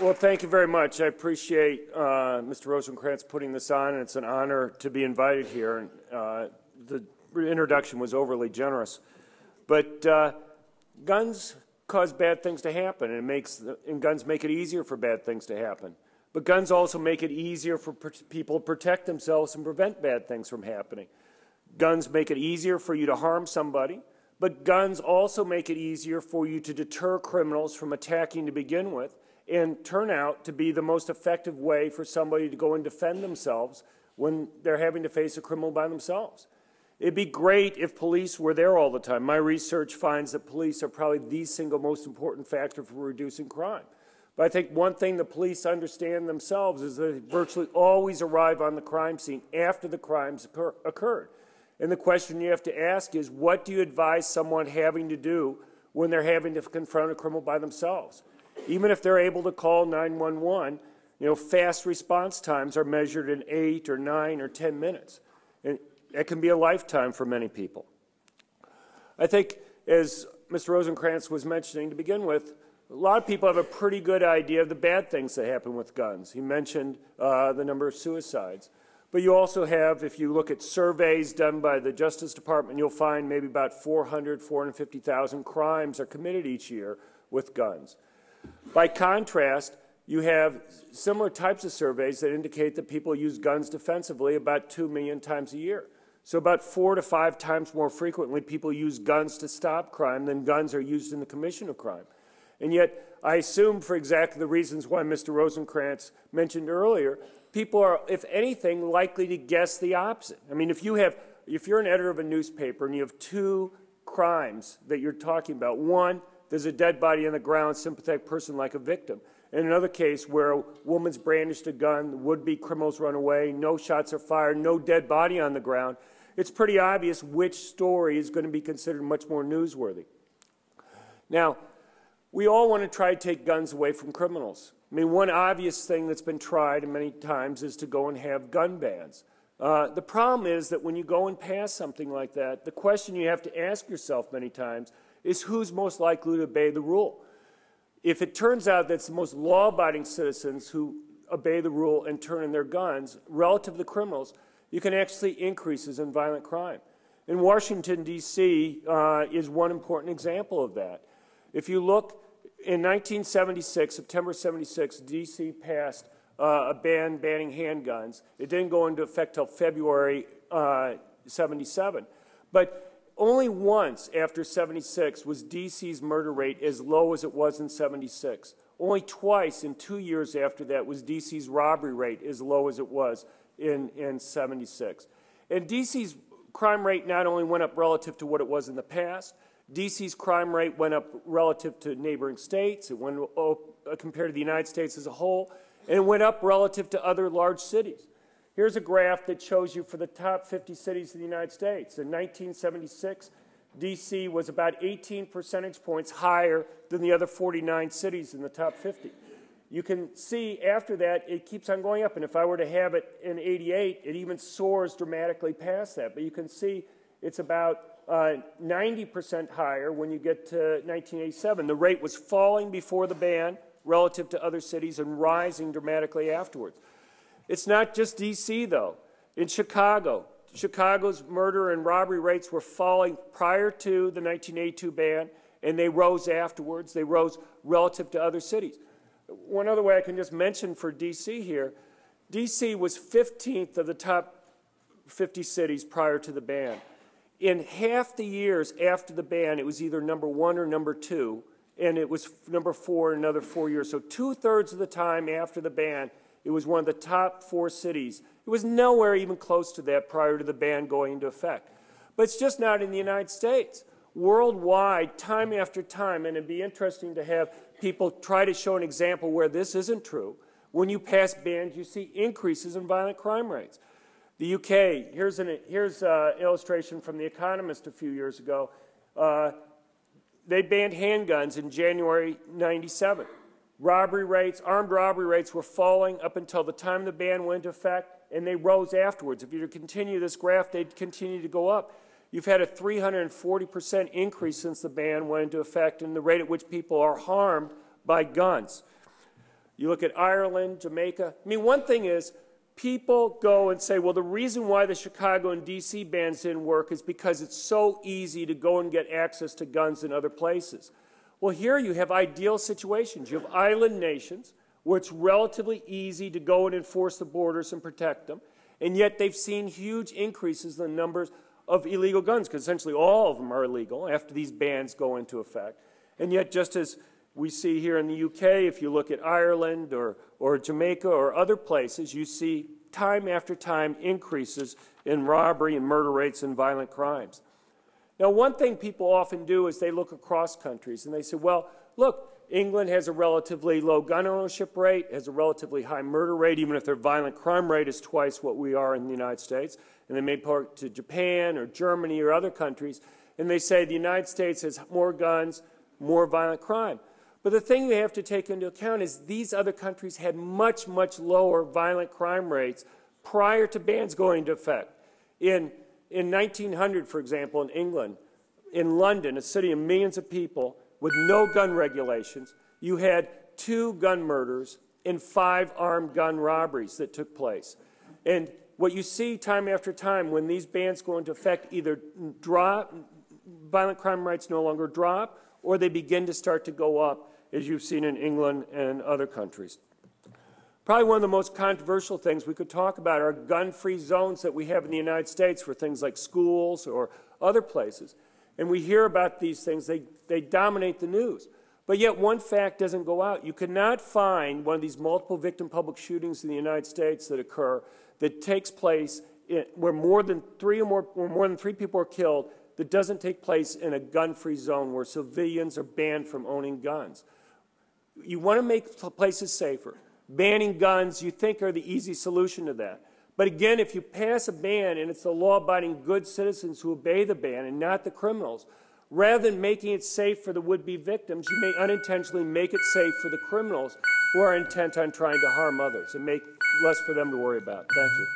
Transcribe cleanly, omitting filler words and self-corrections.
Well, thank you very much. I appreciate Mr. Rosenkranz putting this on, and it's an honor to be invited here. The introduction was overly generous. But guns cause bad things to happen, and guns make it easier for bad things to happen. But guns also make it easier for people to protect themselves and prevent bad things from happening. Guns make it easier for you to harm somebody, but guns also make it easier for you to deter criminals from attacking to begin with, and turn out to be the most effective way for somebody to go and defend themselves when they're having to face a criminal by themselves. It'd be great if police were there all the time. My research finds that police are probably the single most important factor for reducing crime. But I think one thing the police understand themselves is that they virtually always arrive on the crime scene after the crimes occurred. And the question you have to ask is, what do you advise someone having to do when they're having to confront a criminal by themselves? Even if they're able to call 911, fast response times are measured in 8 or 9 or 10 minutes. And that can be a lifetime for many people. I think, as Mr. Rosenkranz was mentioning to begin with, a lot of people have a pretty good idea of the bad things that happen with guns. He mentioned the number of suicides. But you also have, if you look at surveys done by the Justice Department, you'll find maybe about 450,000 crimes are committed each year with guns. By contrast, you have similar types of surveys that indicate that people use guns defensively about 2 million times a year. So about 4 to 5 times more frequently, people use guns to stop crime than guns are used in the commission of crime. And yet, I assume for exactly the reasons why Mr. Rosenkranz mentioned earlier, people are, if anything, likely to guess the opposite. I mean, if you're an editor of a newspaper and you have 2 crimes that you're talking about, one, there's a dead body on the ground, sympathetic person like a victim. In another case where a woman's brandished a gun, would-be criminals run away, no shots are fired, no dead body on the ground, it's pretty obvious which story is going to be considered much more newsworthy. Now, we all want to try to take guns away from criminals. I mean, one obvious thing that's been tried many times is to go and have gun bans. The problem is that when you go and pass something like that, the question you have to ask yourself many times is who's most likely to obey the rule. If it turns out that it's the most law-abiding citizens who obey the rule and turn in their guns, relative to the criminals, you can actually see increases in violent crime. In Washington, D.C. Is one important example of that. If you look, in 1976, September 76, D.C. passed a ban banning handguns. It didn't go into effect until February 77. But only once after 76 was D.C.'s murder rate as low as it was in 76. Only twice in 2 years after that was D.C.'s robbery rate as low as it was in 76. And D.C.'s crime rate not only went up relative to what it was in the past, D.C.'s crime rate went up relative to neighboring states, it went up compared to the United States as a whole, and it went up relative to other large cities. Here's a graph that shows you for the top 50 cities in the United States. In 1976, D.C. was about 18 percentage points higher than the other 49 cities in the top 50. You can see after that it keeps on going up, and if I were to have it in 88, it even soars dramatically past that. But you can see it's about 90% higher when you get to 1987. The rate was falling before the ban relative to other cities and rising dramatically afterwards. It's not just D.C., though. In Chicago, Chicago's murder and robbery rates were falling prior to the 1982 ban, and they rose afterwards. They rose relative to other cities. One other way I can just mention for D.C. here, D.C. was 15th of the top 50 cities prior to the ban. In half the years after the ban, it was either number 1 or number 2, and it was number 4 in another 4 years. So 2/3 of the time after the ban, it was one of the top 4 cities. It was nowhere even close to that prior to the ban going into effect. But it's just not in the United States. Worldwide, time after time, and it'd be interesting to have people try to show an example where this isn't true. When you pass bans, you see increases in violent crime rates. The UK, here's an illustration from The Economist a few years ago. They banned handguns in January '97. Robbery rates, armed robbery rates were falling up until the time the ban went into effect, and they rose afterwards. If you were to continue this graph, they'd continue to go up. You've had a 340% increase since the ban went into effect in the rate at which people are harmed by guns. You look at Ireland, Jamaica. I mean, one thing is, people go and say, well, the reason why the Chicago and D.C. bans didn't work is because it's so easy to go and get access to guns in other places. Well, here you have ideal situations. You have island nations where it's relatively easy to go and enforce the borders and protect them, and yet they've seen huge increases in the numbers of illegal guns, because essentially all of them are illegal after these bans go into effect. And yet, just as we see here in the UK, if you look at Ireland or Jamaica or other places, you see time after time increases in robbery and murder rates and violent crimes. Now, one thing people often do is they look across countries and they say, well, look, England has a relatively low gun ownership rate, has a relatively high murder rate, even if their violent crime rate is twice what we are in the United States. And they may point to Japan or Germany or other countries, and they say the United States has more guns, more violent crime. But the thing they have to take into account is these other countries had much, much lower violent crime rates prior to bans going into effect. In 1900, for example, in England, in London, a city of millions of people with no gun regulations, you had 2 gun murders and 5 armed gun robberies that took place. And what you see time after time when these bans go into effect, either violent crime rates no longer drop, or they begin to start to go up, as you've seen in England and other countries. Probably one of the most controversial things we could talk about are gun-free zones that we have in the United States for things like schools or other places. And we hear about these things, they dominate the news. But yet one fact doesn't go out. You cannot find one of these multiple victim public shootings in the United States that occur that takes place where more than 3 people are killed that doesn't take place in a gun-free zone where civilians are banned from owning guns. You want to make places safer. Banning guns, you think, are the easy solution to that. But again, if you pass a ban and it's the law-abiding good citizens who obey the ban and not the criminals, rather than making it safe for the would-be victims, you may unintentionally make it safe for the criminals who are intent on trying to harm others and make less for them to worry about. Thank you.